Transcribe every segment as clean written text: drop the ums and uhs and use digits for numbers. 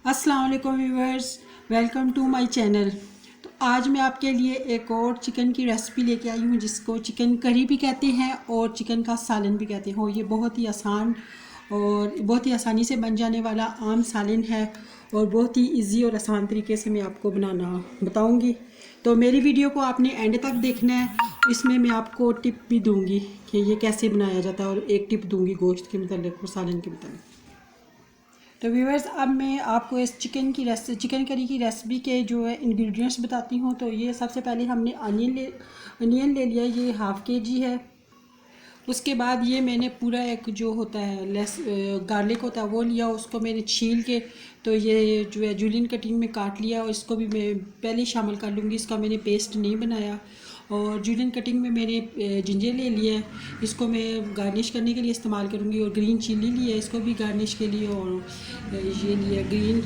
अस्सलाम वालेकुम viewers, welcome to my channel. तो आज मैं आपके लिए एक और चिकन की रेसिपी लेके आई हूँ जिसको चिकन करी भी कहते हैं और चिकन का सालन भी कहते हैं। ये बहुत ही आसान और बहुत ही आसानी से बन जाने वाला आम सालन है और बहुत ही इजी और आसान तरीके से मैं आपको बनाना बताऊँगी। तो मेरी वीडियो को आपने एंड तक देखना है। इसमें मैं आपको टिप भी दूँगी कि ये कैसे बनाया जाता है और एक टिप दूँगी गोश्त के मतलब और सालन के मतलब। तो व्यूअर्स, अब मैं आपको इस चिकन करी की रेसिपी के जो है इंग्रेडिएंट्स बताती हूँ। तो ये सबसे पहले हमने अनियन ले लिया, ये हाफ़ केजी है। उसके बाद ये मैंने पूरा एक जो होता है गार्लिक होता है वो लिया, उसको मैंने छील के तो ये जो है जूलियन कटिंग में काट लिया और इसको भी मैं पहले ही शामिल कर लूँगी। इसका मैंने पेस्ट नहीं बनाया। और जूलियन कटिंग में मैंने जिंजर ले लिया है, इसको मैं गार्निश करने के लिए इस्तेमाल करूँगी। और ग्रीन चिल्ली लिया है, इसको भी गार्निश के लिए। और ये लिया ग्रीन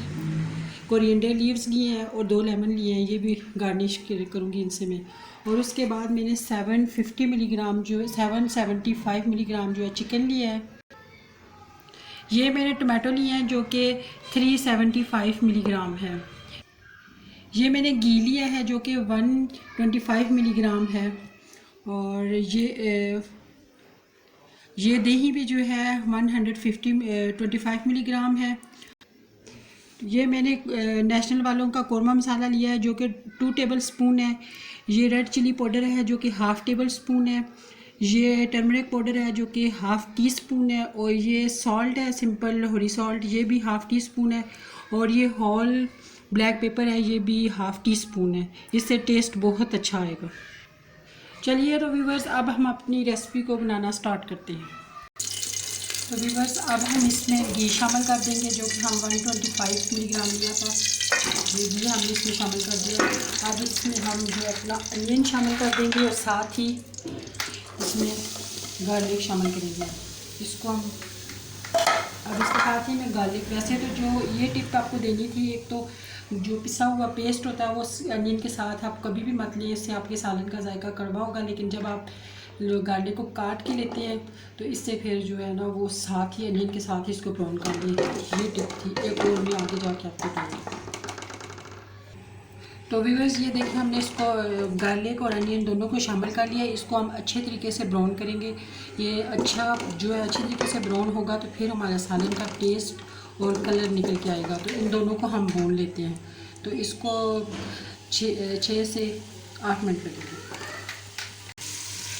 कोरिएंडर लीव्स लिए हैं और 2 लेमन लिए हैं, ये भी गार्निश करूँगी इनसे मैं। और उसके बाद मैंने 750 मिलीग्राम जो है 775 मिलीग्राम जो है चिकन लिया है। ये मैंने टमाटो लिए हैं जो कि 375 मिलीग्राम है। ये मैंने घी लिया है जो कि 125 मिलीग्राम है। और ये दही भी जो है 125 मिलीग्राम है। ये मैंने नेशनल वालों का कौरमा मसाला लिया है जो कि 2 टेबल स्पून है। ये रेड चिली पाउडर है जो कि हाफ़ टेबल स्पून है। ये टर्मरिक पाउडर है जो कि हाफ़ टी स्पून है। और ये सॉल्ट है, सिंपल हरी सॉल्ट, ये भी हाफ़ टी स्पून है। और ये होल ब्लैक पेपर है, ये भी हाफ़ टी स्पून है। इससे टेस्ट बहुत अच्छा आएगा। चलिए तो व्यूअर्स, अब हम अपनी रेसिपी को बनाना स्टार्ट करते हैं। तो व्यूअर्स, अब हम इसमें घी शामिल कर देंगे जो कि हम 125 मिलीग्राम लिया था, ये घी हमने इसमें शामिल कर दिया। अब इसमें हम जो अपना अनियन शामिल कर देंगे और साथ ही इसमें गार्लिक शामिल करेंगे। इसको हम अब इसके साथ ही मैं गार्लिक, वैसे तो जो ये टिप आपको देनी थी, एक तो जो पिसा हुआ पेस्ट होता है वो अनियन के साथ आप कभी भी मत लें, इससे आपके सालन का जायका कड़वा होगा। लेकिन जब आप गार्लिक को काट के लेते हैं तो इससे फिर जो है ना वो साथ ही अनियन के साथ ही इसको ब्राउन कर लें। ये टिप थी, एक और मैं आगे जाके आपको दूँगी। तो व्यूअर्स, ये देखिए हमने इसको गार्लिक और अनियन दोनों को शामिल कर लिया। इसको हम अच्छे तरीके से ब्राउन करेंगे। ये अच्छा जो है अच्छे तरीके से ब्राउन होगा तो फिर हमारा सालन का टेस्ट और कलर निकल के आएगा। तो इन दोनों को हम भून लेते हैं। तो इसको 6 से 8 मिनट लगेंगे।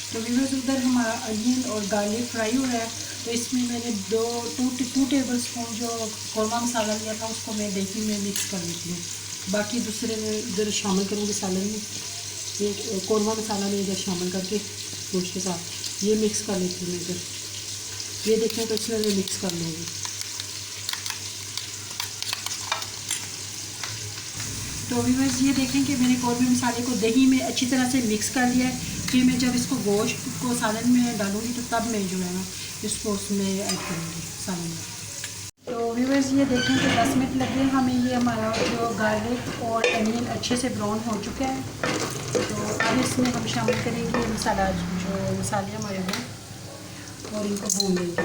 तो व्यूअर्स, उधर हमारा अनियन और गार्लिक फ्राई हो रहा है। तो इसमें मैंने 2 टेबल स्पून जो कौरमा मसाला लिया था उसको मैं दही में मिक्स कर लेती हूँ। बाकी दूसरे में इधर शामिल करूँगी सालन में। ये कौरमा मसाला में इधर शामिल करके गोश्त के साथ ये मिक्स कर लेती हूँ मैं इधर। ये देखें तो इसमें मैं मिक्स कर लूँगी। तो व्यूअर्स, ये देखें कि मैंने कौरमे मसाले को दही में अच्छी तरह से मिक्स कर लिया है। फिर मैं जब इसको गोश्त को सालन में डालूँगी तो तब मैं जो है ना इसको उसमें ऐड करूँगी सालन में। तो व्यूअर्स, ये देखें कि 10 मिनट लगे हमें। ये हमारा जो गार्लिक और अनियन अच्छे से ब्राउन हो चुका है। तो अब इसमें हम शामिल करेंगे मसाला, जो मसाले हमारे हैं, और इनको भून लेंगे।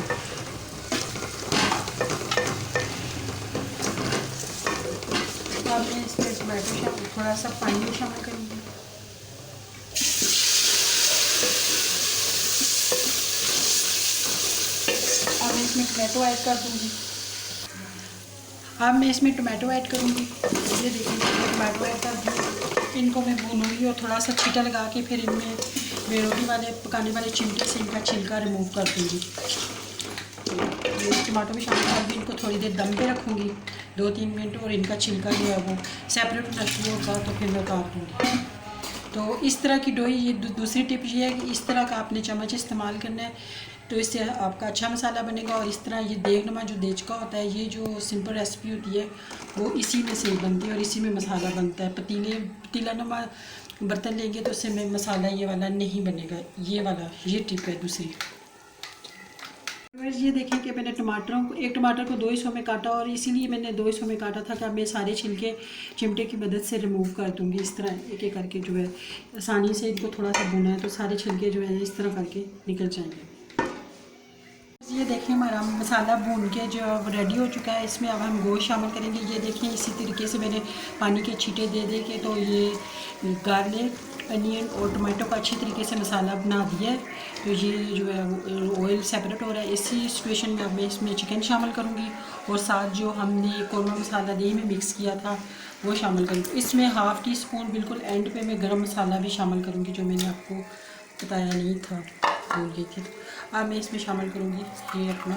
तो अब मैं इसमें टमाटो थोड़ा सा पानी शामिल करेंगे। अब मैं इसमें टमाटो ऐड कर दूँगी। अब मैं इसमें टमाटो ऐड करूँगी। ये देखिए टमाटो ऐड कर दूँगी। इनको मैं भूनूँगी और थोड़ा सा छींटा लगा के फिर इनमें मैं रोटी वाले पकाने वाले चिमटे से इनका छिलका रिमूव कर दूँगी। ये टमाटो भी शामिल कर दी। इनको थोड़ी देर दम पे रखूँगी 2-3 मिनट, और इनका छिलका जो है वो सेपरेट होना शुरू होगा तो फिर मैं उतार दूँगी। तो इस तरह की डोई, ये दूसरी टिप ये है कि इस तरह का आपने चम्मच इस्तेमाल करना है। तो इससे आपका अच्छा मसाला बनेगा। और इस तरह ये देगनमा जो देचका होता है, ये जो सिंपल रेसिपी होती है वो इसी में से बनती है और इसी में मसाला बनता है। पतीला नुमा बर्तन लेंगे तो उससे में मसाला ये वाला नहीं बनेगा, ये वाला, ये टिप है दूसरी। ये देखें कि मैंने एक टमाटर को 2 हिस्सों में काटा और इसीलिए मैंने 2 हिस्सों में काटा था कि अब मैं सारे छिलके चिमटे की मदद से रिमूव कर दूंगी। इस तरह एक एक करके जो है आसानी से इनको थोड़ा सा भुना है तो सारे छिलके जो है इस तरह करके निकल जाएंगे। ये देखें हमारा मसाला भून के जो रेडी हो चुका है। इसमें अब हम गोश्त शामिल करेंगे। ये देखें इसी तरीके से मैंने पानी के छींटे दे दे के तो ये गार्लिक, अनियन और टमाटो का अच्छी तरीके से मसाला बना दिया है। तो ये जो है ऑयल सेपरेट हो रहा है। इसी सिचुएशन में अब मैं इसमें चिकन शामिल करूँगी और साथ जो हमने कौरमा मसाला दही में मिक्स किया था वो शामिल करूँगी। इसमें ½ टी स्पून बिल्कुल एंड पे मैं गरम मसाला भी शामिल करूँगी, जो मैंने आपको बताया नहीं था, भूल गई थी। अब मैं इसमें शामिल करूँगी ये अपना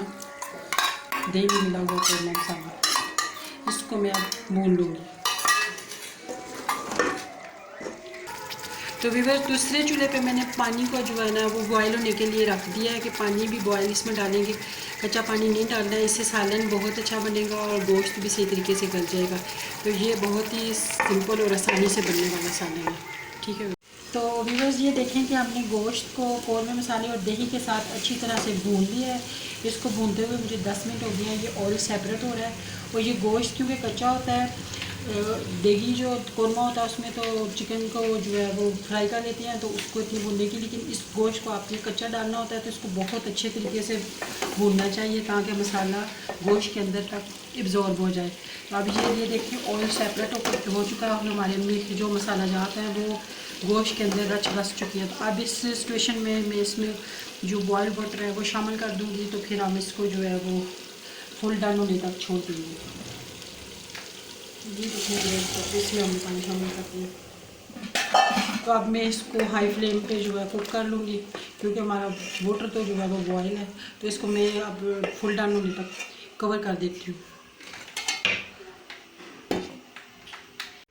दही में मिला हुआ कौरमा मसाला, इसको मैं अब भून लूँगी। तो व्यूअर्स दूसरे चूल्हे पे मैंने पानी को जो है ना वो बॉयल होने के लिए रख दिया है कि पानी भी बॉयल इसमें डालेंगे, कच्चा पानी नहीं डालना है। इससे सालन बहुत अच्छा बनेगा और गोश्त भी सही तरीके से गल जाएगा। तो ये बहुत ही सिंपल और आसानी से बनने वाला सालन है, ठीक है। तो व्यूअर्स ये देखें कि हमने गोश्त को कौरमे मसाले और दही के साथ अच्छी तरह से भून लिया है। इसको भूनते हुए मुझे 10 मिनट हो गए हैं। ये ऑयल सेपरेट हो रहा है और ये गोश्त क्योंकि कच्चा होता है, देगी जो कौरमा होता है उसमें तो चिकन को जो है वो फ्राई कर लेते हैं तो उसको इतनी भूनने की, लेकिन इस गोश्त को आपने कच्चा डालना होता है तो इसको बहुत अच्छे तरीके से भूनना चाहिए ताकि मसाला गोश्त के अंदर तक एब्जॉर्ब हो जाए। तो अब ये देखिए ऑयल सेपरेट हो चुका है और हमारे में जो मसाला जाता है वो गोश्त के अंदर रच बस चुकी है। तो अब इस सिचुएशन में मैं इसमें जो बॉयल वाटर है वो शामिल कर दूँगी। तो फिर हम इसको जो है वो फुल डन होने तक छोड़ देंगे। ये देखिए इसमें हम पानी शामिल करते हैं। तो अब मैं इसको हाई फ्लेम पे जो है कुक कर लूँगी क्योंकि हमारा वाटर तो जो है वो बॉयल है। तो इसको मैं अब फुल डन होने तक कवर कर देती हूँ।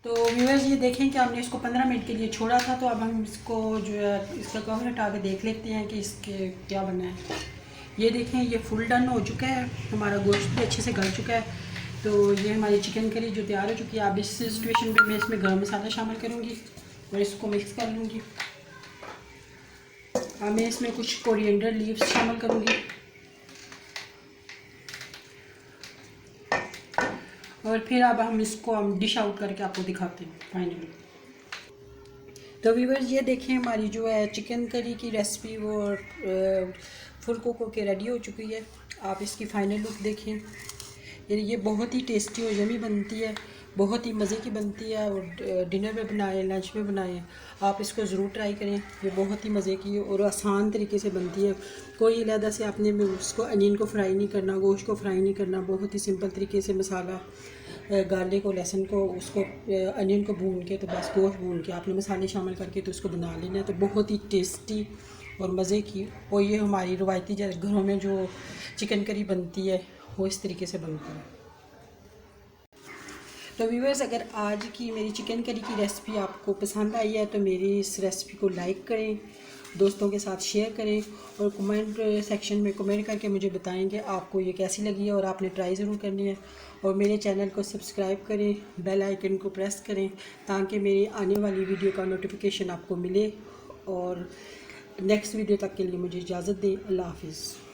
तो व्यूअर्स ये देखें कि हमने इसको 15 मिनट के लिए छोड़ा था। तो अब हम इसको जो है इसका कवर हटा के देख लेते हैं कि इसके क्या बना है। ये देखें ये फुल डन हो चुका है, हमारा गोश्त भी अच्छे से गल चुका है। तो ये हमारी चिकन करी जो तैयार हो चुकी है। अब इस सिचुएशन पे मैं इसमें गरम मसाला शामिल करूँगी और इसको मिक्स कर लूँगी। अब मैं इसमें कुछ कोरिएंडर लीव्स शामिल करूँगी और फिर अब हम इसको डिश आउट करके आपको दिखाते हैं फाइनली। तो व्यूअर्स ये देखें हमारी जो है चिकन करी की रेसिपी वो फुल कुक होके रेडी हो चुकी है। आप इसकी फ़ाइनल लुक देखें। ये बहुत ही टेस्टी और यमी बनती है, बहुत ही मज़े की बनती है और डिनर में बनाएं, लंच में बनाएं, आप इसको ज़रूर ट्राई करें। ये बहुत ही मज़े की और आसान तरीके से बनती है। कोई अलग से आपने उसको अनियन को फ्राई नहीं करना, गोश्त को फ्राई नहीं करना, बहुत ही सिंपल तरीके से मसाला गार्लिक और लहसुन को उसको अनियन को भून के तो बस गोश्त भून के आपने मसाले शामिल करके तो उसको बना लेना है। तो बहुत ही टेस्टी और मज़े की, और ये हमारी रवायती घरों में जो चिकन करी बनती है वो इस तरीके से बनती है। तो व्यूअर्स अगर आज की मेरी चिकन करी की रेसिपी आपको पसंद आई है तो मेरी इस रेसिपी को लाइक करें, दोस्तों के साथ शेयर करें और कमेंट सेक्शन में कमेंट करके मुझे बताएं कि आपको ये कैसी लगी है और आपने ट्राई ज़रूर करनी है। और मेरे चैनल को सब्सक्राइब करें, बेल आइकन को प्रेस करें ताकि मेरी आने वाली वीडियो का नोटिफिकेशन आपको मिले। और नेक्स्ट वीडियो तक के लिए मुझे इजाज़त दें। अल्लाह हाफिज़।